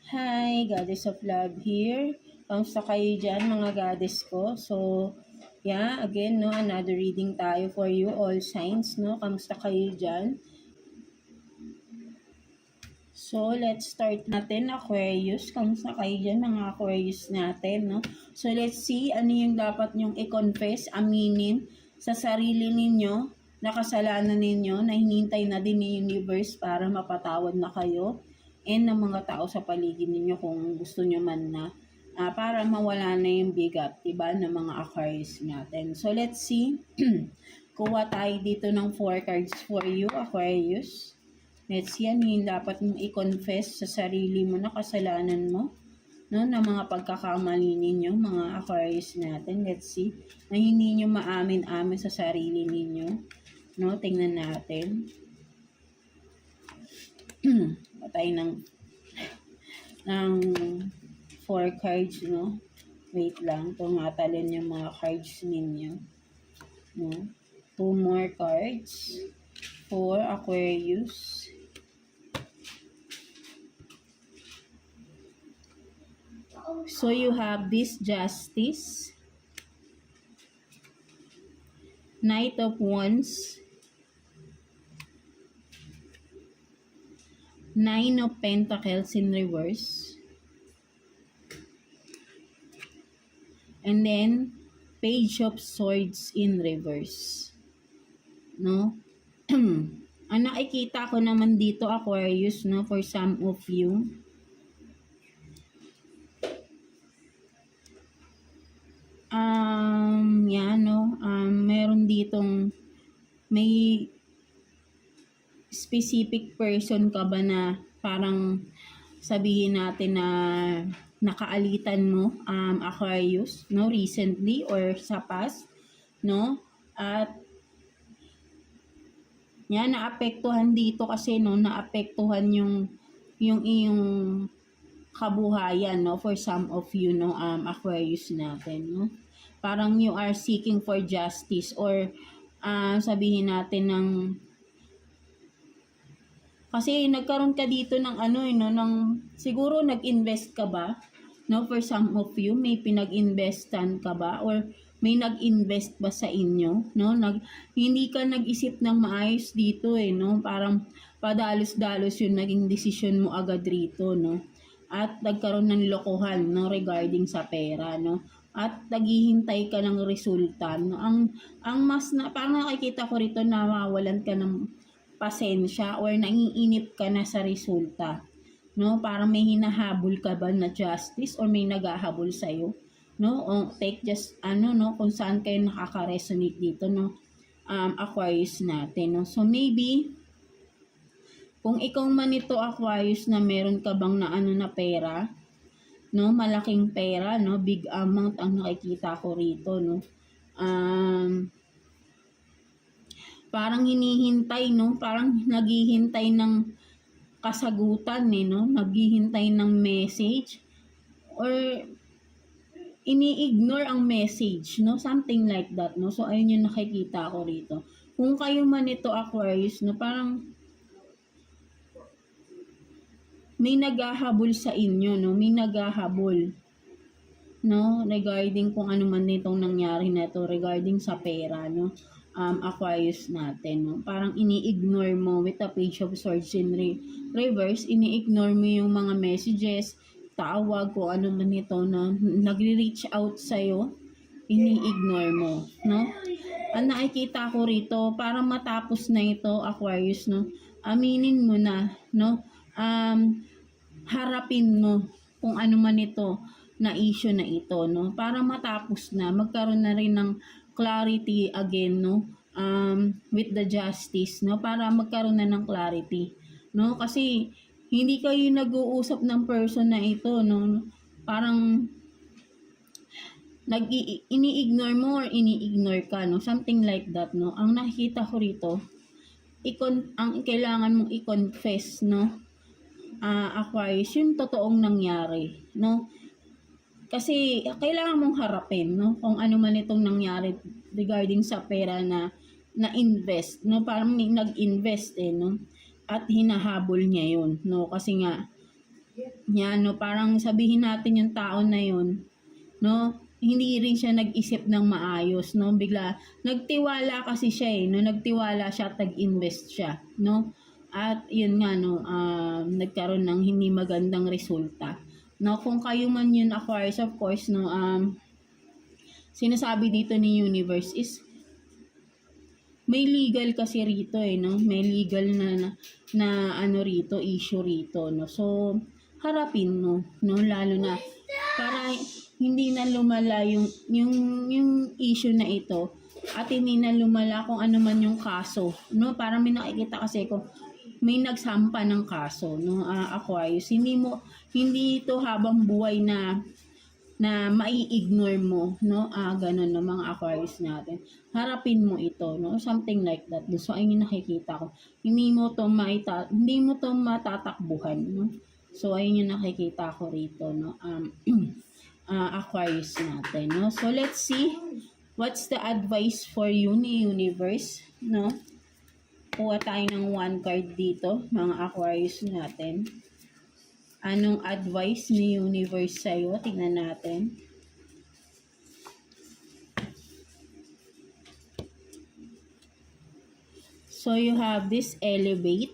Hi, Goddess of Love here. Kamusta kayo dyan, mga goddess ko? So, yeah, again, no, another reading tayo for you, all signs, no? Kamusta kayo dyan? So, let's start natin, Aquarius. Kamusta kayo dyan, mga Aquarius natin, no? So, let's see ano yung dapat nyong i-confess, aminin sa sarili ninyo, na kasalanan ninyo, na hinintay na din ni universe para mapatawad na kayo and ng mga tao sa paligid ninyo kung gusto nyo man na para mawala na yung bigat, diba, ng mga Aquarius natin. So, let's see. Kuha tayo dito ng 4 cards for you, Aquarius. Let's see, ano yung dapat mong i-confess sa sarili mo na kasalanan mo, no, na mga pagkakamali ninyo, mga Aquarius natin. Let's see, na hindi nyo maamin-amin sa sarili ninyo. No, tingnan natin. Patay ng 4 cards, no? Wait lang, tumatalon yung mga cards ninyo. No? 2 more cards for Aquarius. So you have this Justice, Knight of Wands, 9 of Pentacles in reverse, and then Page of Swords in reverse. No? Ang nakikita ko naman dito, Aquarius, no, for some of you, meron ditong may specific person ka ba na parang sabihin natin na nakaalitan mo, Aquarius, no, recently or sa past, no? At yan, naapektuhan dito kasi, no, naapektuhan yung iyong kabuhayan, no, for some of you, no, Aquarius natin, no? Parang you are seeking for justice or sabihin natin ng kasi nagkaroon ka dito ng no, ng siguro nag-invest ka ba, no, for some of you, may pinag-investan ka ba or may nag-invest ba sa inyo, no? Hindi ka nag-isip ng maayos dito no? Parang padalos-dalos yung naging desisyon mo agad rito, no? At nagkaroon ng lokohan, no, regarding sa pera, no? At naghihintay ka ng resulta, no? Ang mas na parang nakikita ko rito na mawalan ka ng pasensya or naiinip ka na sa resulta, no? Parang may hinahabol ka ba na justice or may naghahabol sa iyo, no? O take just no, kung saan kayo nakaka-resonate dito, no, Aquarius natin, no? So maybe kung ikaw man ito, Aquarius, na meron ka bang na pera, no, malaking pera, no, big amount ang nakikita ko rito, no. Parang hinihintay, no, parang naghihintay ng kasagutan, no, naghihintay ng message or ini-ignore ang message, no, something like that, no. So ayun yung nakikita ko rito. Kung kayo man ito, Aquarius, no, parang may naghahabol sa inyo, no? May naghahabol, no? Regarding kung ano man nitong nangyari na to regarding sa pera, no? Aquarius natin, no? Parang ini-ignore mo with the Page of Swords in reverse, ini-ignore mo yung mga messages, tawag, kung ano man ito na nagre-reach out sa'yo, ini-ignore mo, no? Ang nakikita ko rito, para matapos na ito, Aquarius, no? Aminin mo na, no? Harapin mo kung ano man ito na issue na ito, no, para matapos na, magkaroon na rin ng clarity again, no, with the justice, no, para magkaroon na ng clarity, no, kasi hindi kayo nag-uusap ng person na ito, no, parang ini-ignore mo or ini-ignore ka, no, something like that, no. Ang nakikita ko rito, ang kailangan mong i-confess, no, Aquarius, yung totoong nangyari, no? Kasi kailangan mong harapin, no, kung ano man itong nangyari regarding sa pera na invest, no? Parang may nag-invest no? At hinahabol niya yun, no? Kasi nga Yan, no, parang sabihin natin yung tao na yun, no, hindi rin siya nag-isip ng maayos, no, bigla, nagtiwala kasi siya no, nagtiwala siya at nag-invest siya, no, at yun nga, no, nagkaroon ng hindi magandang resulta, no, kung kayo man yun Aquarius, of course, no, sinasabi dito ni universe is, may legal kasi rito no, may legal na ano rito, issue rito, no, so, harapin mo, no, lalo na para hindi na lumala yung issue na ito at hindi na lumala kung ano man yung kaso, no, para may nakikita kasi ko may nagsampa ng kaso, no, Aquarius, hindi ito habang buhay na mai-ignore mo, no, ganun no, mga Aquarius natin, harapin mo ito, no, something like that. So ayun yung nakikita ko, hindi mo to matatakbuhan, no. So ayun yung nakikita ko rito, no, Aquarius natin, no. So let's see what's the advice for you ni universe, no. Kuha tayo ng one card dito, mga Aquarius natin. Anong advice ni universe sa'yo? Tingnan natin. So, you have this elevate.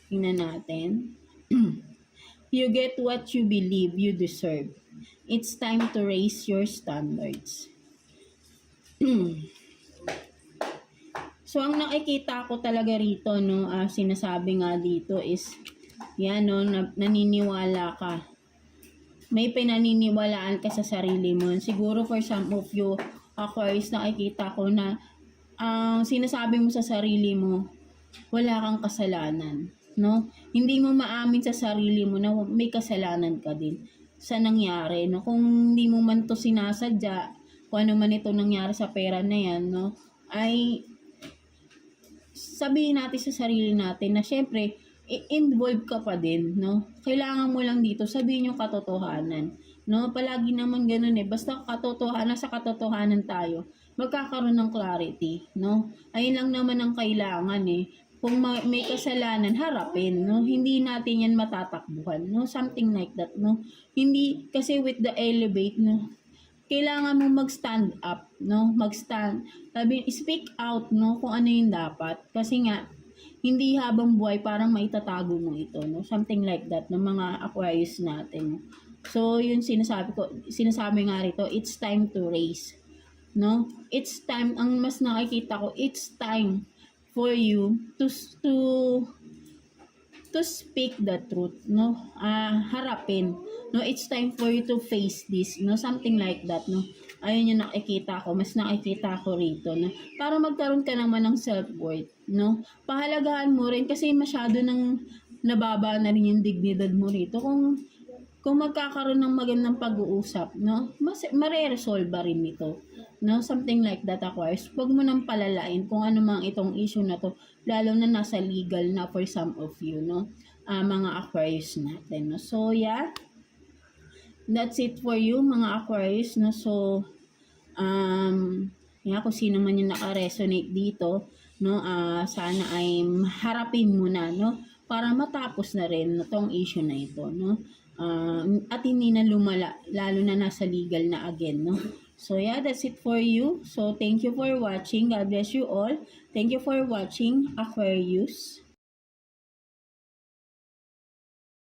Tingnan natin. You get what you believe you deserve. It's time to raise your standards. So, ang nakikita ko talaga rito, no, sinasabi nga dito is, yan, no, naniniwala ka. May pinaniniwalaan ka sa sarili mo. Siguro for some of you, Aquarius, nakikita ko na sinasabi mo sa sarili mo, wala kang kasalanan, no? Hindi mo maamin sa sarili mo na may kasalanan ka din sa nangyari, no? Kung hindi mo man to sinasadya, kung ano man ito nangyari sa pera na yan, no? Ay sabihin natin sa sarili natin na syempre, involved ka pa din, no? Kailangan mo lang dito sabihin yung katotohanan, no? Palagi naman ganun basta sa katotohanan tayo, magkakaroon ng clarity, no? Ayun lang naman ang kailangan Kung may kasalanan, harapin, no? Hindi natin yan matatakbuhan, no? Something like that, no? Hindi, kasi with the elevate, no? Kailangan mo mag-stand up, no? Speak out, no? Kung ano yung dapat. Kasi nga, hindi habang buhay parang maitatago mo ito, no? Something like that, no, mga Aquarius natin. So, yun sinasabi nga rito, it's time to raise, no? It's time, ang mas nakikita ko, it's time for you to speak the truth, no? Harapin, no? It's time for you to face this, no? Something like that, no? Ayun yung nakikita ko, mas nakikita ko rito, no? Para magkaroon ka naman ng self-worth, no? Pahalagahan mo rin kasi masyado nang nababa na rin yung dignidad mo rito. Kung magkakaroon ng magandang pag-uusap, no? Mare-resolve rin ito, no? Something like that, Aquarius. Huwag mo nang palalain kung ano mang itong issue na to, lalo na nasa legal na for some of you, no? Mga Aquarius natin, no? So, yeah. That's it for you, mga Aquarius, no? So, kung sino man yung naka-resonate dito, no? Sana ay harapin mo na, no? Para matapos na rin itong issue na ito, no? At hindi na lumala, lalo na nasa legal na again, no? So, yeah, that's it for you. So, thank you for watching. God bless you all. Thank you for watching, Aquarius.